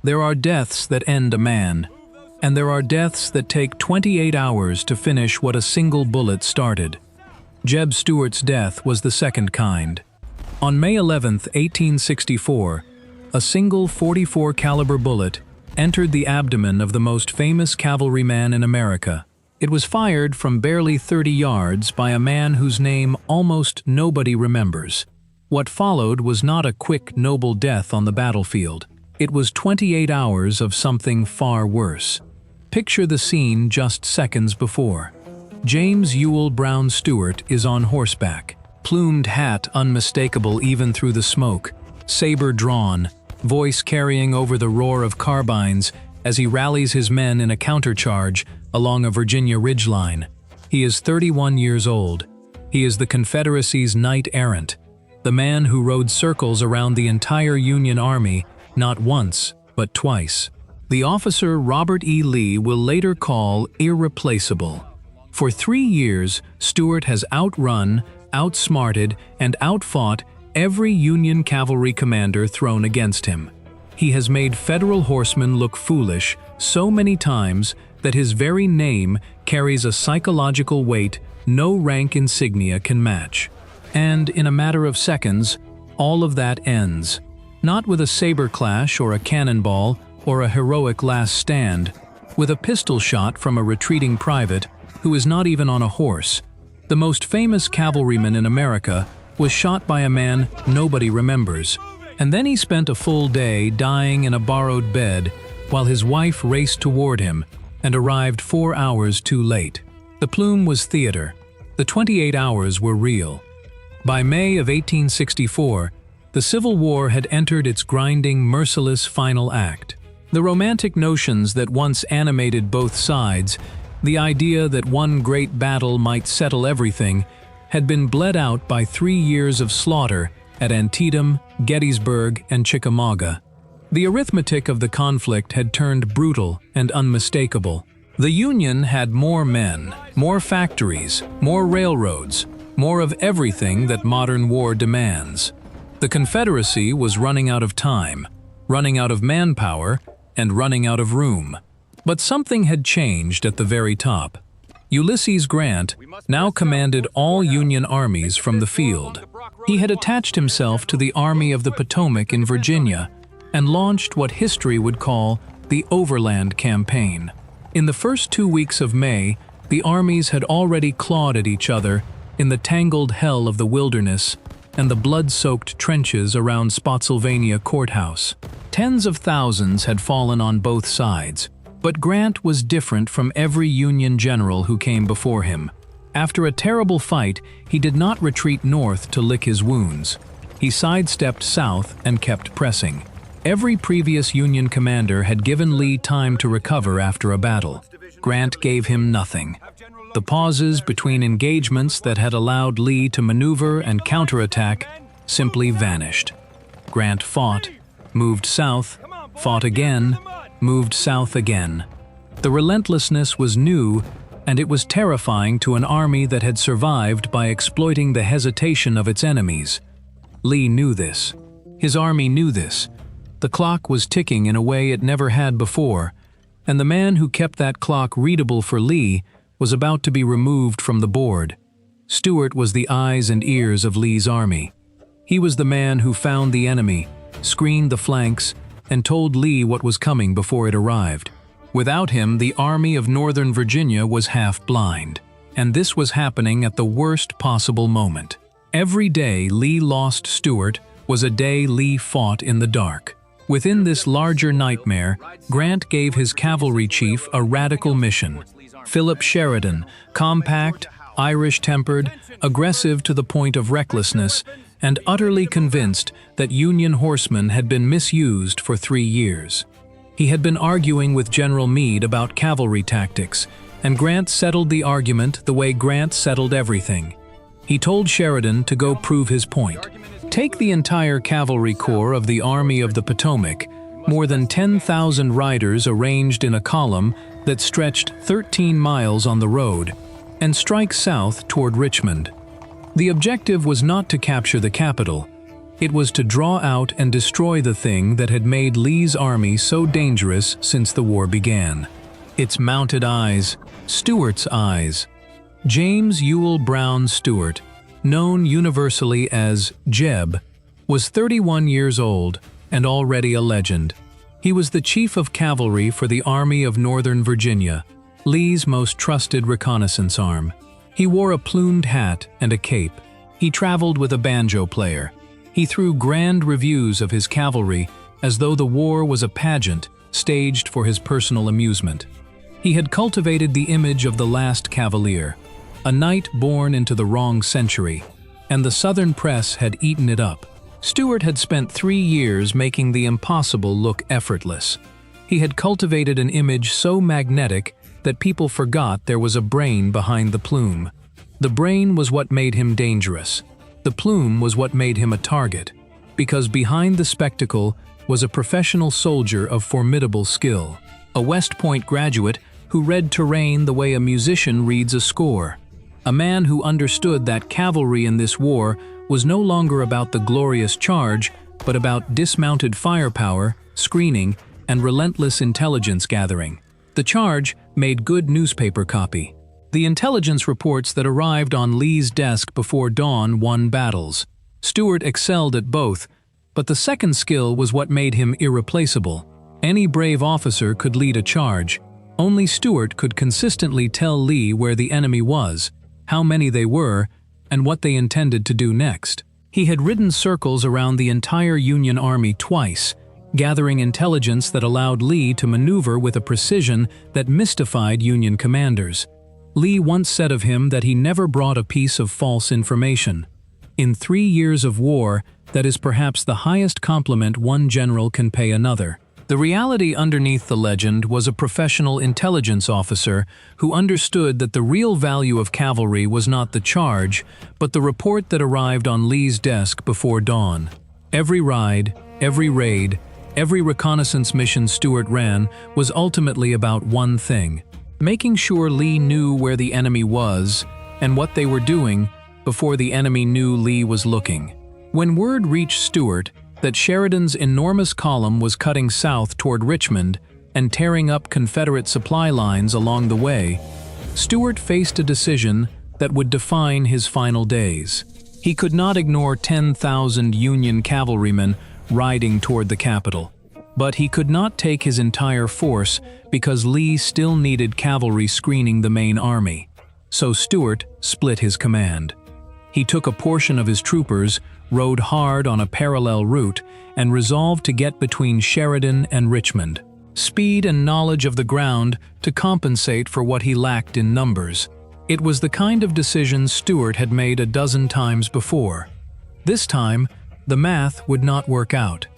There are deaths that end a man, and there are deaths that take 28 hours to finish what a single bullet started. Jeb Stuart's death was the second kind. On May 11, 1864, a single .44 caliber bullet entered the abdomen of the most famous cavalryman in America. It was fired from barely 30 yards by a man whose name almost nobody remembers. What followed was not a quick, noble death on the battlefield. It was 28 hours of something far worse. Picture the scene just seconds before. James Ewell Brown Stuart is on horseback, plumed hat unmistakable even through the smoke, saber drawn, voice carrying over the roar of carbines as he rallies his men in a countercharge along a Virginia ridgeline. He is 31 years old. He is the Confederacy's knight-errant, the man who rode circles around the entire Union Army not once, but twice. The officer Robert E. Lee will later call irreplaceable. For 3 years, Stuart has outrun, outsmarted, and outfought every Union cavalry commander thrown against him. He has made Federal horsemen look foolish so many times that his very name carries a psychological weight no rank insignia can match. And in a matter of seconds, all of that ends. Not with a saber clash or a cannonball or a heroic last stand, with a pistol shot from a retreating private who is not even on a horse. The most famous cavalryman in America was shot by a man nobody remembers, and then he spent a full day dying in a borrowed bed while his wife raced toward him and arrived 4 hours too late. The plume was theater. The 28 hours were real. By May of 1864, the Civil War had entered its grinding, merciless final act. The romantic notions that once animated both sides, the idea that one great battle might settle everything, had been bled out by 3 years of slaughter at Antietam, Gettysburg, and Chickamauga. The arithmetic of the conflict had turned brutal and unmistakable. The Union had more men, more factories, more railroads, more of everything that modern war demands. The Confederacy was running out of time, running out of manpower, and running out of room. But something had changed at the very top. Ulysses Grant now commanded all Union armies from the field. He had attached himself to the Army of the Potomac in Virginia and launched what history would call the Overland Campaign. In the first 2 weeks of May, the armies had already clawed at each other in the tangled hell of the wilderness and the blood-soaked trenches around Spotsylvania Courthouse. Tens of thousands had fallen on both sides, but Grant was different from every Union general who came before him. After a terrible fight, he did not retreat north to lick his wounds. He sidestepped south and kept pressing. Every previous Union commander had given Lee time to recover after a battle. Grant gave him nothing. The pauses between engagements that had allowed Lee to maneuver and counterattack simply vanished. Grant fought, moved south, fought again, moved south again. The relentlessness was new, and it was terrifying to an army that had survived by exploiting the hesitation of its enemies. Lee knew this. His army knew this. The clock was ticking in a way it never had before, and the man who kept that clock readable for Lee was about to be removed from the board. Stuart was the eyes and ears of Lee's army. He was the man who found the enemy, screened the flanks, and told Lee what was coming before it arrived. Without him, the Army of Northern Virginia was half blind, and this was happening at the worst possible moment. Every day Lee lost Stuart was a day Lee fought in the dark. Within this larger nightmare, Grant gave his cavalry chief a radical mission. Philip Sheridan, compact, Irish-tempered, aggressive to the point of recklessness, and utterly convinced that Union horsemen had been misused for 3 years. He had been arguing with General Meade about cavalry tactics, and Grant settled the argument the way Grant settled everything. He told Sheridan to go prove his point. Take the entire cavalry corps of the Army of the Potomac, more than 10,000 riders arranged in a column that stretched 13 miles on the road, and strike south toward Richmond. The objective was not to capture the capital, It was to draw out and destroy the thing that had made Lee's army so dangerous since the war began. Its mounted eyes, Stuart's eyes. James Ewell Brown Stuart, known universally as Jeb, was 31 years old and already a legend. He was the chief of cavalry for the Army of Northern Virginia, Lee's most trusted reconnaissance arm. He wore a plumed hat and a cape. He traveled with a banjo player. He threw grand reviews of his cavalry as though the war was a pageant staged for his personal amusement. He had cultivated the image of the last cavalier, a knight born into the wrong century, and the Southern press had eaten it up. Stuart had spent 3 years making the impossible look effortless. He had cultivated an image so magnetic that people forgot there was a brain behind the plume. The brain was what made him dangerous. The plume was what made him a target, because behind the spectacle was a professional soldier of formidable skill, a West Point graduate who read terrain the way a musician reads a score, a man who understood that cavalry in this war was no longer about the glorious charge, but about dismounted firepower, screening, and relentless intelligence gathering. The charge made good newspaper copy. The intelligence reports that arrived on Lee's desk before dawn won battles. Stuart excelled at both, but the second skill was what made him irreplaceable. Any brave officer could lead a charge. Only Stuart could consistently tell Lee where the enemy was, how many they were, and what they intended to do next. He had ridden circles around the entire Union Army twice, gathering intelligence that allowed Lee to maneuver with a precision that mystified Union commanders. Lee once said of him that he never brought a piece of false information. In 3 years of war, that is perhaps the highest compliment one general can pay another. The reality underneath the legend was a professional intelligence officer who understood that the real value of cavalry was not the charge, but the report that arrived on Lee's desk before dawn. Every ride, every raid, every reconnaissance mission Stuart ran was ultimately about one thing: making sure Lee knew where the enemy was and what they were doing before the enemy knew Lee was looking. When word reached Stuart that Sheridan's enormous column was cutting south toward Richmond and tearing up Confederate supply lines along the way, Stuart faced a decision that would define his final days. He could not ignore 10,000 Union cavalrymen riding toward the capital, but he could not take his entire force because Lee still needed cavalry screening the main army. So Stuart split his command. He took a portion of his troopers, rode hard on a parallel route, and resolved to get between Sheridan and Richmond. Speed and knowledge of the ground to compensate for what he lacked in numbers. It was the kind of decision Stuart had made a dozen times before. This time, the math would not work out.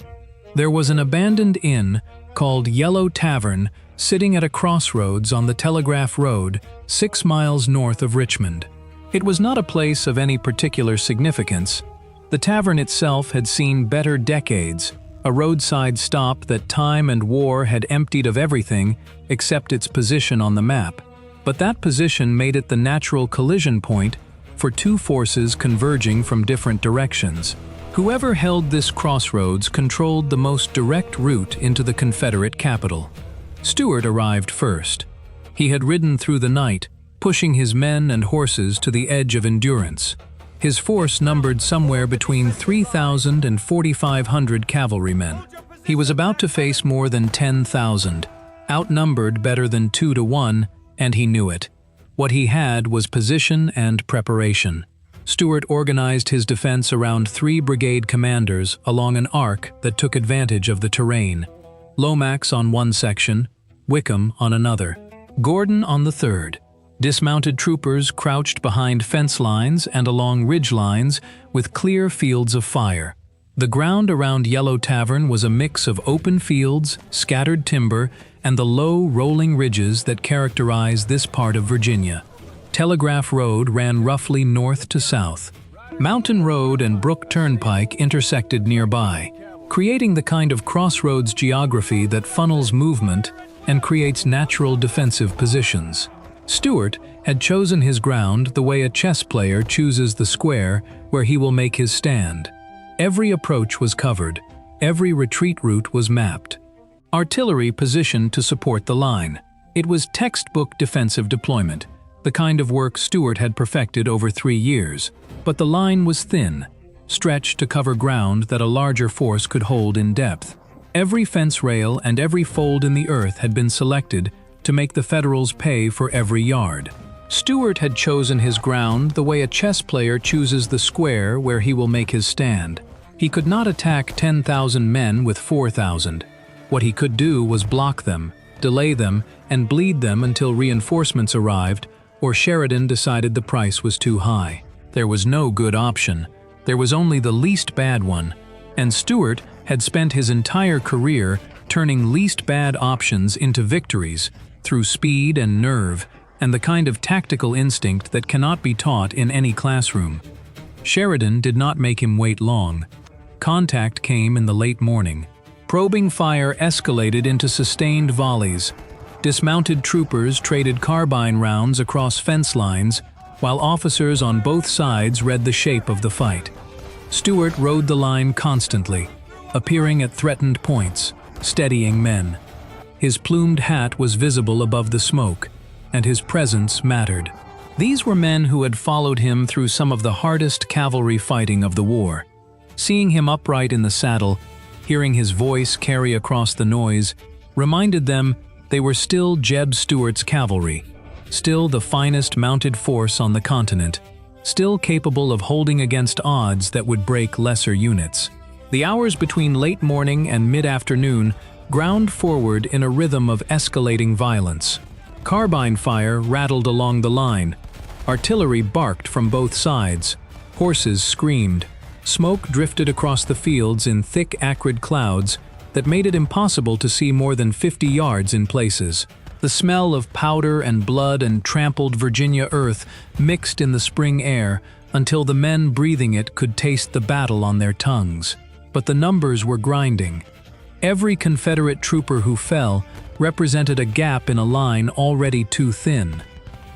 There was an abandoned inn called Yellow Tavern sitting at a crossroads on the Telegraph Road, 6 miles north of Richmond. It was not a place of any particular significance. The tavern itself had seen better decades, a roadside stop that time and war had emptied of everything except its position on the map. But that position made it the natural collision point for two forces converging from different directions. Whoever held this crossroads controlled the most direct route into the Confederate capital. Stuart arrived first. He had ridden through the night, pushing his men and horses to the edge of endurance. His force numbered somewhere between 3,000 and 4,500 cavalrymen. He was about to face more than 10,000, outnumbered better than 2 to 1, and he knew it. What he had was position and preparation. Stuart organized his defense around 3 brigade commanders along an arc that took advantage of the terrain. Lomax on one section, Wickham on another, Gordon on the third. Dismounted troopers crouched behind fence lines and along ridge lines with clear fields of fire. The ground around Yellow Tavern was a mix of open fields, scattered timber, and the low, rolling ridges that characterize this part of Virginia. Telegraph Road ran roughly north to south. Mountain Road and Brook Turnpike intersected nearby, creating the kind of crossroads geography that funnels movement and creates natural defensive positions. Stuart had chosen his ground the way a chess player chooses the square where he will make his stand. Every approach was covered. Every retreat route was mapped. Artillery positioned to support the line. It was textbook defensive deployment, the kind of work Stuart had perfected over 3 years. But the line was thin, stretched to cover ground that a larger force could hold in depth. Every fence rail and every fold in the earth had been selected to make the Federals pay for every yard. Stuart had chosen his ground the way a chess player chooses the square where he will make his stand. He could not attack 10,000 men with 4,000. What he could do was block them, delay them, and bleed them until reinforcements arrived or Sheridan decided the price was too high. There was no good option. There was only the least bad one, and Stuart had spent his entire career turning least bad options into victories through speed and nerve and the kind of tactical instinct that cannot be taught in any classroom. Sheridan did not make him wait long. Contact came in the late morning. Probing fire escalated into sustained volleys. Dismounted troopers traded carbine rounds across fence lines, while officers on both sides read the shape of the fight. Stuart rode the line constantly, appearing at threatened points, steadying men. His plumed hat was visible above the smoke, and his presence mattered. These were men who had followed him through some of the hardest cavalry fighting of the war. Seeing him upright in the saddle, hearing his voice carry across the noise, reminded them they were still Jeb Stuart's cavalry, still the finest mounted force on the continent, still capable of holding against odds that would break lesser units. The hours between late morning and mid-afternoon ground forward in a rhythm of escalating violence. Carbine fire rattled along the line. Artillery barked from both sides. Horses screamed. Smoke drifted across the fields in thick, acrid clouds that made it impossible to see more than 50 yards in places. The smell of powder and blood and trampled Virginia earth mixed in the spring air until the men breathing it could taste the battle on their tongues. But the numbers were grinding. Every Confederate trooper who fell represented a gap in a line already too thin.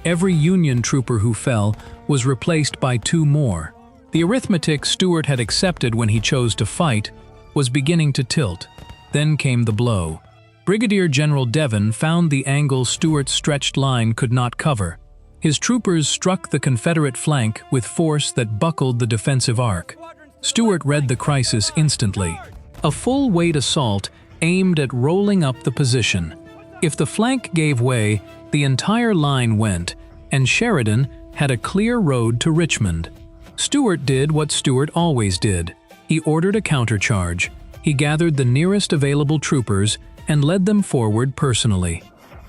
Every Union trooper who fell was replaced by 2 more. The arithmetic Stuart had accepted when he chose to fight was beginning to tilt. Then came the blow. Brigadier General Devon found the angle Stuart's stretched line could not cover. His troopers struck the Confederate flank with force that buckled the defensive arc. Stuart read the crisis instantly. A full-weight assault aimed at rolling up the position. If the flank gave way, the entire line went, and Sheridan had a clear road to Richmond. Stuart did what Stuart always did. He ordered a countercharge. He gathered the nearest available troopers and led them forward personally.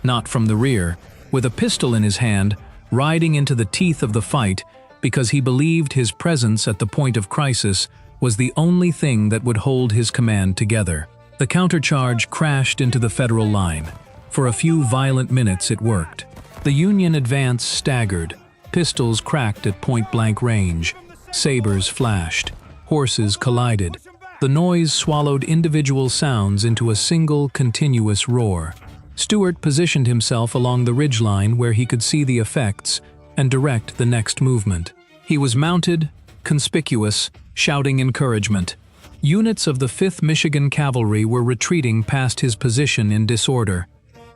Not from the rear, with a pistol in his hand, riding into the teeth of the fight because he believed his presence at the point of crisis was the only thing that would hold his command together. The countercharge crashed into the Federal line. For a few violent minutes it worked. The Union advance staggered. Pistols cracked at point-blank range. Sabers flashed. Horses collided. The noise swallowed individual sounds into a single, continuous roar. Stuart positioned himself along the ridgeline where he could see the effects and direct the next movement. He was mounted, conspicuous, shouting encouragement. Units of the 5th Michigan Cavalry were retreating past his position in disorder.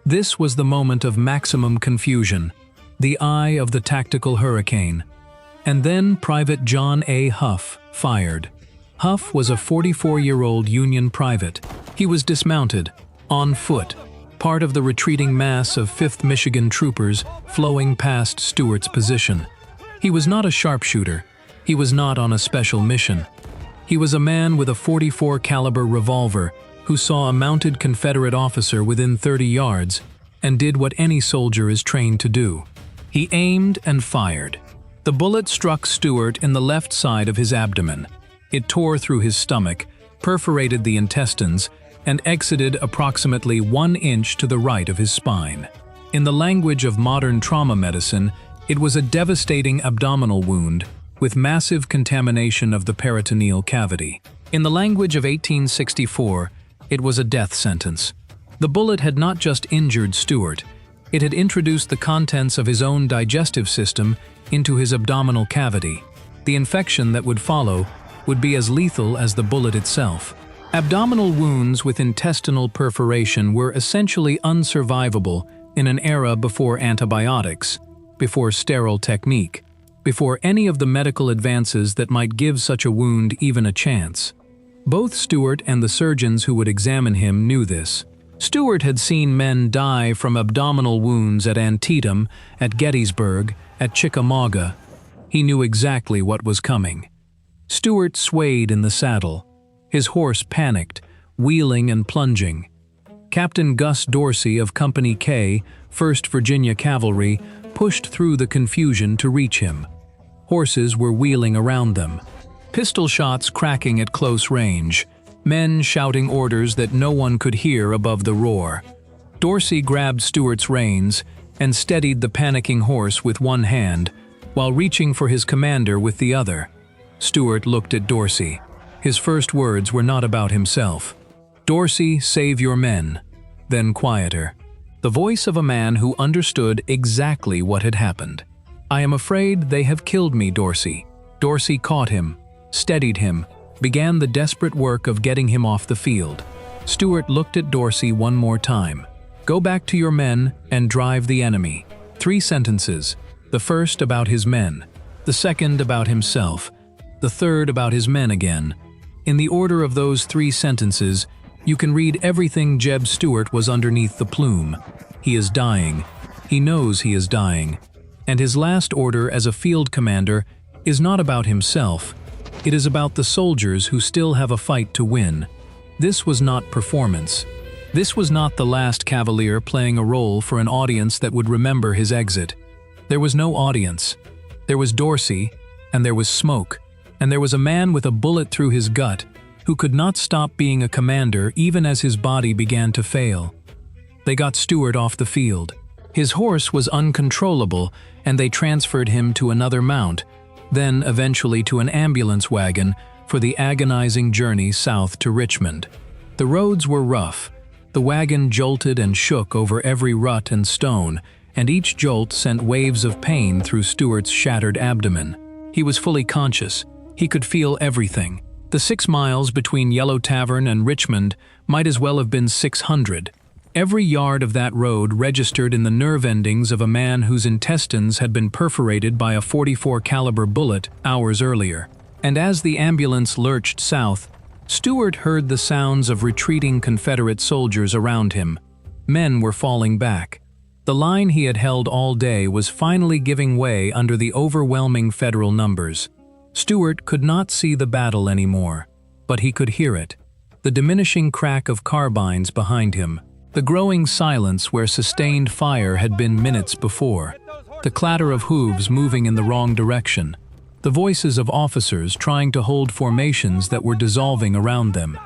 This was the moment of maximum confusion, the eye of the tactical hurricane. And then Private John A. Huff fired. Huff was a 44-year-old Union private. He was dismounted, on foot, part of the retreating mass of 5th Michigan troopers flowing past Stuart's position. He was not a sharpshooter. He was not on a special mission. He was a man with a .44 caliber revolver who saw a mounted Confederate officer within 30 yards and did what any soldier is trained to do. He aimed and fired. The bullet struck Stuart in the left side of his abdomen. It tore through his stomach, perforated the intestines, and exited approximately 1 inch to the right of his spine. In the language of modern trauma medicine, it was a devastating abdominal wound with massive contamination of the peritoneal cavity. In the language of 1864, it was a death sentence. The bullet had not just injured Stuart, it had introduced the contents of his own digestive system into his abdominal cavity. The infection that would follow would be as lethal as the bullet itself. Abdominal wounds with intestinal perforation were essentially unsurvivable in an era before antibiotics, before sterile technique, before any of the medical advances that might give such a wound even a chance. Both Stuart and the surgeons who would examine him knew this. Stuart had seen men die from abdominal wounds at Antietam, at Gettysburg, at Chickamauga. He knew exactly what was coming. Stuart swayed in the saddle. His horse panicked, wheeling and plunging. Captain Gus Dorsey of Company K, 1st Virginia Cavalry, pushed through the confusion to reach him. Horses were wheeling around them. Pistol shots cracking at close range. Men shouting orders that no one could hear above the roar. Dorsey grabbed Stuart's reins and steadied the panicking horse with one hand, while reaching for his commander with the other. Stuart looked at Dorsey. His first words were not about himself. "Dorsey, save your men." Then quieter. The voice of a man who understood exactly what had happened. "I am afraid they have killed me, Dorsey." Dorsey caught him, steadied him, began the desperate work of getting him off the field. Stuart looked at Dorsey one more time. "Go back to your men and drive the enemy." 3 sentences, the first about his men, the second about himself, the third about his men again. In the order of those 3 sentences, you can read everything Jeb Stuart was underneath the plume. He is dying. He knows he is dying. And his last order as a field commander is not about himself. It is about the soldiers who still have a fight to win. This was not performance. This was not the last Cavalier playing a role for an audience that would remember his exit. There was no audience. There was Dorsey, and there was smoke, and there was a man with a bullet through his gut who could not stop being a commander even as his body began to fail. They got Stuart off the field. His horse was uncontrollable, and they transferred him to another mount, then eventually to an ambulance wagon for the agonizing journey south to Richmond. The roads were rough. The wagon jolted and shook over every rut and stone, and each jolt sent waves of pain through Stuart's shattered abdomen. He was fully conscious. He could feel everything. The 6 miles between Yellow Tavern and Richmond might as well have been 600. Every yard of that road registered in the nerve endings of a man whose intestines had been perforated by a .44 caliber bullet hours earlier. And as the ambulance lurched south, Stuart heard the sounds of retreating Confederate soldiers around him. Men were falling back. The line he had held all day was finally giving way under the overwhelming Federal numbers. Stuart could not see the battle anymore, but he could hear it. The diminishing crack of carbines behind him. The growing silence where sustained fire had been minutes before. The clatter of hooves moving in the wrong direction. The voices of officers trying to hold formations that were dissolving around them.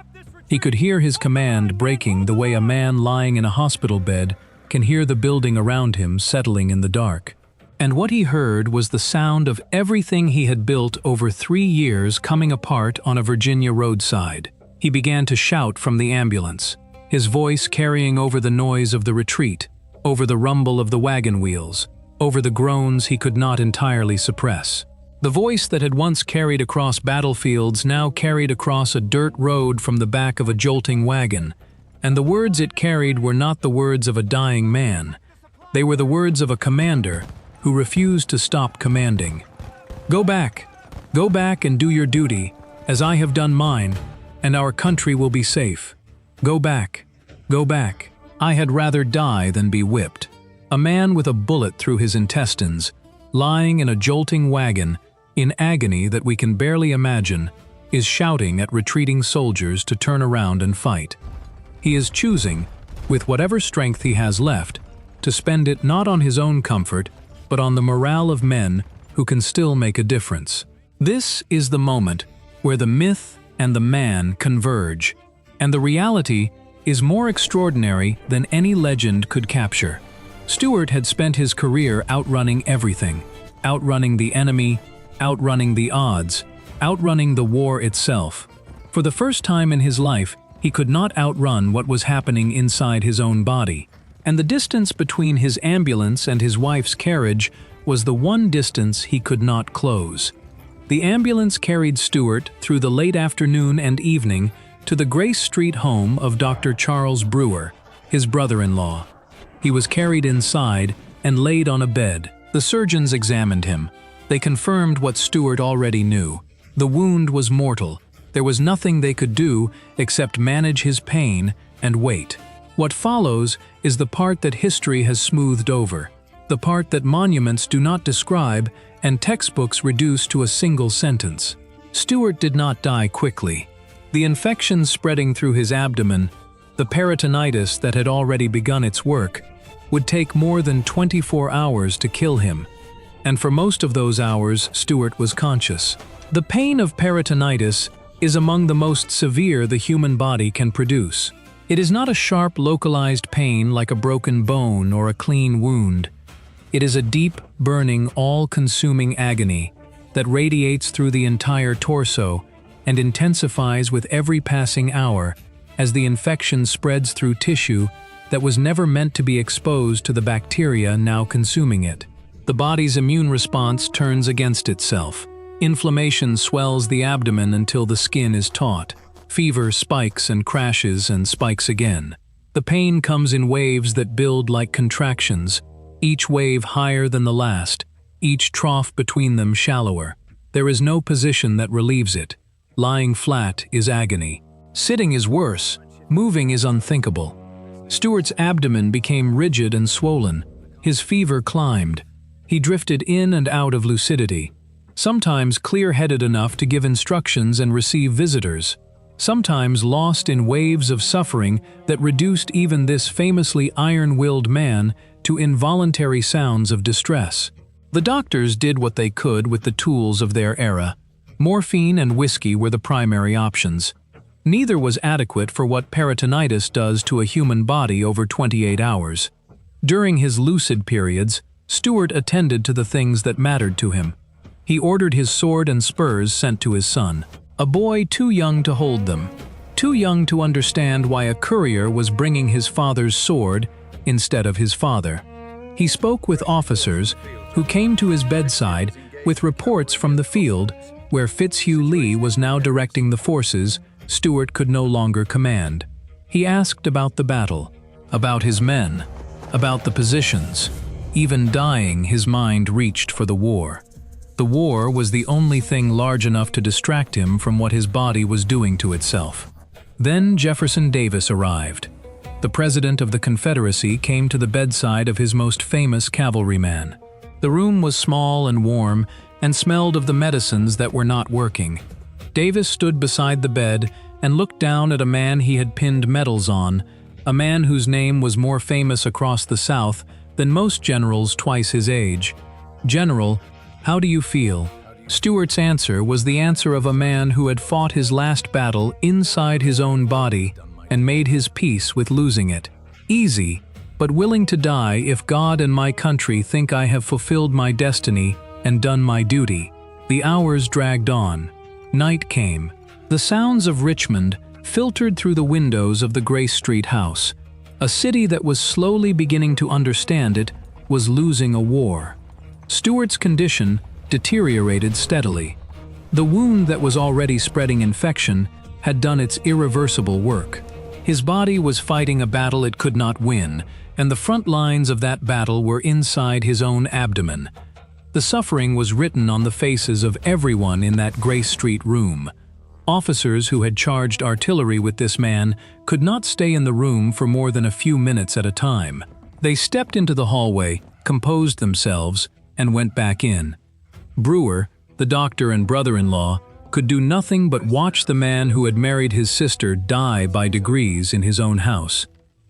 He could hear his command breaking the way a man lying in a hospital bed can hear the building around him settling in the dark. And what he heard was the sound of everything he had built over 3 years coming apart on a Virginia roadside. He began to shout from the ambulance, his voice carrying over the noise of the retreat, over the rumble of the wagon wheels, over the groans he could not entirely suppress. The voice that had once carried across battlefields now carried across a dirt road from the back of a jolting wagon, and the words it carried were not the words of a dying man. They were the words of a commander who refused to stop commanding. Go back and do your duty, as I have done mine, and our country will be safe. Go back. I had rather die than be whipped." A man with a bullet through his intestines, lying in a jolting wagon, in agony that we can barely imagine, is shouting at retreating soldiers to turn around and fight. He is choosing, with whatever strength he has left, to spend it not on his own comfort, but on the morale of men who can still make a difference. This is the moment where the myth and the man converge, and the reality is more extraordinary than any legend could capture. Stuart had spent his career outrunning everything, outrunning the enemy, outrunning the odds, outrunning the war itself. For the first time in his life, he could not outrun what was happening inside his own body. And the distance between his ambulance and his wife's carriage was the one distance he could not close. The ambulance carried Stuart through the late afternoon and evening to the Grace Street home of Dr. Charles Brewer, his brother-in-law. He was carried inside and laid on a bed. The surgeons examined him. They confirmed what Stuart already knew. The wound was mortal. There was nothing they could do except manage his pain and wait. What follows is the part that history has smoothed over, the part that monuments do not describe and textbooks reduce to a single sentence. Stuart did not die quickly. The infection spreading through his abdomen, the peritonitis that had already begun its work, would take more than 24 hours to kill him. And for most of those hours, Stuart was conscious. The pain of peritonitis is among the most severe the human body can produce. It is not a sharp, localized pain like a broken bone or a clean wound. It is a deep, burning, all-consuming agony that radiates through the entire torso and intensifies with every passing hour as the infection spreads through tissue that was never meant to be exposed to the bacteria now consuming it. The body's immune response turns against itself. Inflammation swells the abdomen until the skin is taut. Fever spikes and crashes and spikes again. The pain comes in waves that build like contractions, each wave higher than the last, each trough between them shallower. There is no position that relieves it. Lying flat is agony. Sitting is worse. Moving is unthinkable. Stuart's abdomen became rigid and swollen. His fever climbed. He drifted in and out of lucidity. Sometimes clear-headed enough to give instructions and receive visitors. Sometimes lost in waves of suffering that reduced even this famously iron-willed man to involuntary sounds of distress. The doctors did what they could with the tools of their era. Morphine and whiskey were the primary options. Neither was adequate for what peritonitis does to a human body over 28 hours. During his lucid periods, Stuart attended to the things that mattered to him. He ordered his sword and spurs sent to his son, a boy too young to hold them, too young to understand why a courier was bringing his father's sword instead of his father. He spoke with officers who came to his bedside with reports from the field where Fitzhugh Lee was now directing the forces Stuart could no longer command. He asked about the battle, about his men, about the positions. Even dying, his mind reached for the war. The war was the only thing large enough to distract him from what his body was doing to itself. Then Jefferson Davis arrived. The president of the Confederacy came to the bedside of his most famous cavalryman. The room was small and warm and smelled of the medicines that were not working. Davis stood beside the bed and looked down at a man he had pinned medals on, a man whose name was more famous across the South than most generals twice his age. "General, how do you feel?" Stuart's answer was the answer of a man who had fought his last battle inside his own body and made his peace with losing it. "Easy, but willing to die if God and my country think I have fulfilled my destiny and done my duty." The hours dragged on. Night came. The sounds of Richmond filtered through the windows of the Grace Street house. A city that was slowly beginning to understand it was losing a war. Stuart's condition deteriorated steadily. The wound that was already spreading infection had done its irreversible work. His body was fighting a battle it could not win, and the front lines of that battle were inside his own abdomen. The suffering was written on the faces of everyone in that Grace Street room. Officers who had charged artillery with this man could not stay in the room for more than a few minutes at a time. They stepped into the hallway, composed themselves, and went back in. Brewer, the doctor and brother-in-law, could do nothing but watch the man who had married his sister die by degrees in his own house.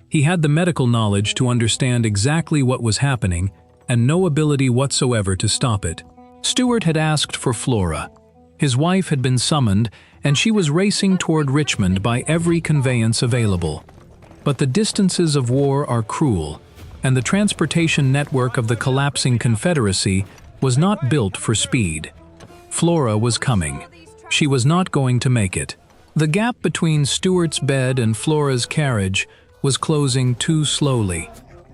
He had the medical knowledge to understand exactly what was happening and no ability whatsoever to stop it. Stuart had asked for Flora. His wife had been summoned, and she was racing toward Richmond by every conveyance available. But the distances of war are cruel, and the transportation network of the collapsing Confederacy was not built for speed. Flora was coming. She was not going to make it. The gap between Stuart's bed and Flora's carriage was closing too slowly.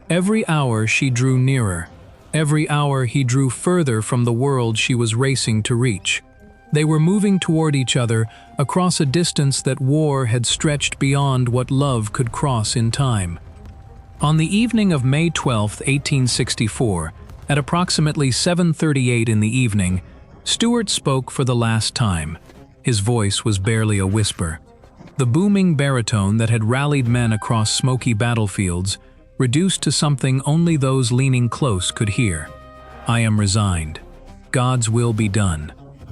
Every hour she drew nearer. Every hour he drew further from the world she was racing to reach. They were moving toward each other across a distance that war had stretched beyond what love could cross in time. On the evening of May 12, 1864, at approximately 7:38 in the evening, Stuart spoke for the last time. His voice was barely a whisper. The booming baritone that had rallied men across smoky battlefields reduced to something only those leaning close could hear. "I am resigned. God's will be done."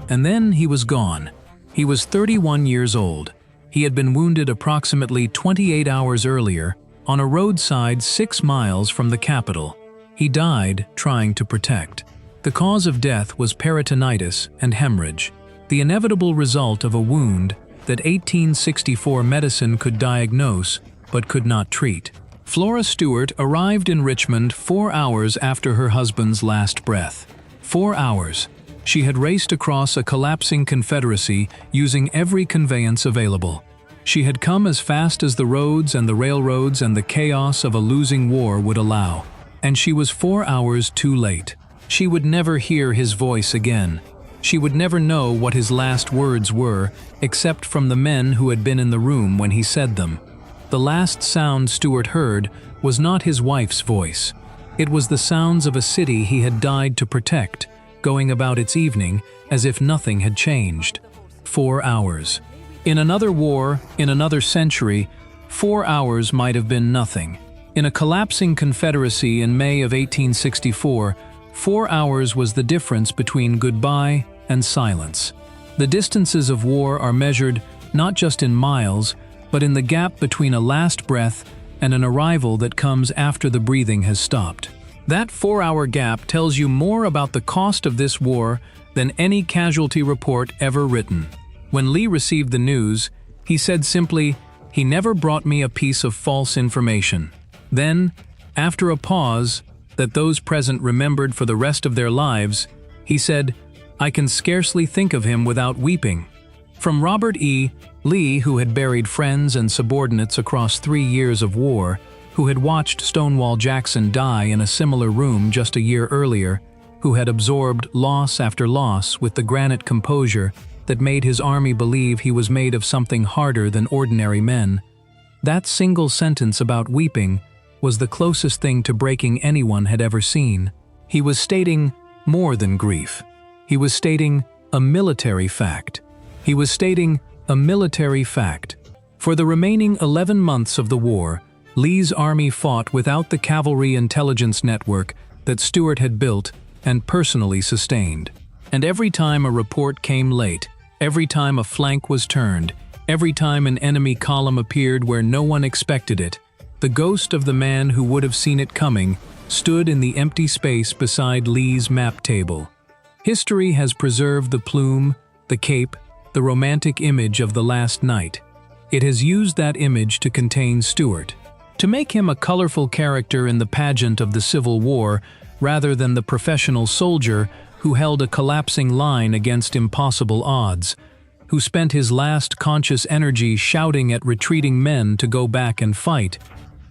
And then he was gone. He was 31 years old. He had been wounded approximately 28 hours earlier on a roadside 6 miles from the capital. He died trying to protect. The cause of death was peritonitis and hemorrhage, the inevitable result of a wound that 1864 medicine could diagnose but could not treat. Flora Stuart arrived in Richmond 4 hours after her husband's last breath. 4 hours. She had raced across a collapsing Confederacy using every conveyance available. She had come as fast as the roads and the railroads and the chaos of a losing war would allow. And she was 4 hours too late. She would never hear his voice again. She would never know what his last words were, except from the men who had been in the room when he said them. The last sound Stuart heard was not his wife's voice. It was the sounds of a city he had died to protect, going about its evening as if nothing had changed. 4 hours. In another war, in another century, 4 hours might have been nothing. In a collapsing Confederacy in May of 1864, 4 hours was the difference between goodbye and silence. The distances of war are measured not just in miles, but in the gap between a last breath and an arrival that comes after the breathing has stopped. That 4-hour gap tells you more about the cost of this war than any casualty report ever written. When Lee received the news, he said simply, "He never brought me a piece of false information." Then, after a pause that those present remembered for the rest of their lives, he said, "I can scarcely think of him without weeping." From Robert E. Lee, who had buried friends and subordinates across 3 years of war, who had watched Stonewall Jackson die in a similar room just a year earlier, who had absorbed loss after loss with the granite composure that made his army believe he was made of something harder than ordinary men. That single sentence about weeping was the closest thing to breaking anyone had ever seen. He was stating more than grief. He was stating a military fact. He was stating a military fact. For the remaining 11 months of the war, Lee's army fought without the cavalry intelligence network that Stuart had built and personally sustained. And every time a report came late, every time a flank was turned, every time an enemy column appeared where no one expected it, the ghost of the man who would have seen it coming stood in the empty space beside Lee's map table. History has preserved the plume, the cape, the romantic image of the last night. It has used that image to contain Stuart, to make him a colorful character in the pageant of the Civil War rather than the professional soldier who held a collapsing line against impossible odds, who spent his last conscious energy shouting at retreating men to go back and fight,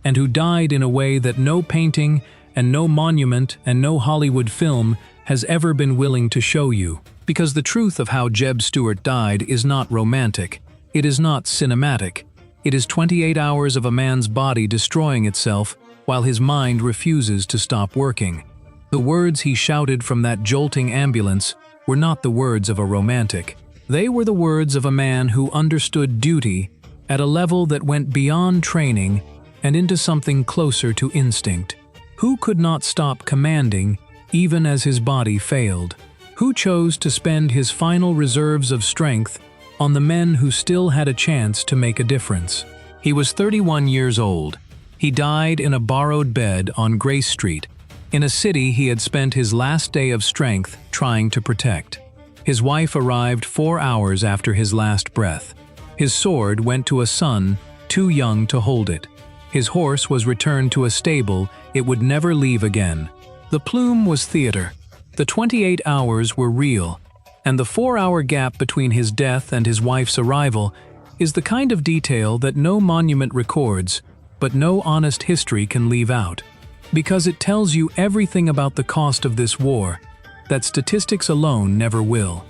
and who died in a way that no painting and no monument and no Hollywood film has ever been willing to show you. Because the truth of how Jeb Stuart died is not romantic, it is not cinematic. It is 28 hours of a man's body destroying itself while his mind refuses to stop working. The words he shouted from that jolting ambulance were not the words of a romantic. They were the words of a man who understood duty at a level that went beyond training and into something closer to instinct. Who could not stop commanding even as his body failed? Who chose to spend his final reserves of strength on the men who still had a chance to make a difference? He was 31 years old. He died in a borrowed bed on Grace Street, in a city he had spent his last day of strength trying to protect. His wife arrived 4 hours after his last breath. His sword went to a son too young to hold it. His horse was returned to a stable it would never leave again. The plume was theater. The 28 hours were real, and the 4-hour gap between his death and his wife's arrival is the kind of detail that no monument records, but no honest history can leave out. Because it tells you everything about the cost of this war that statistics alone never will.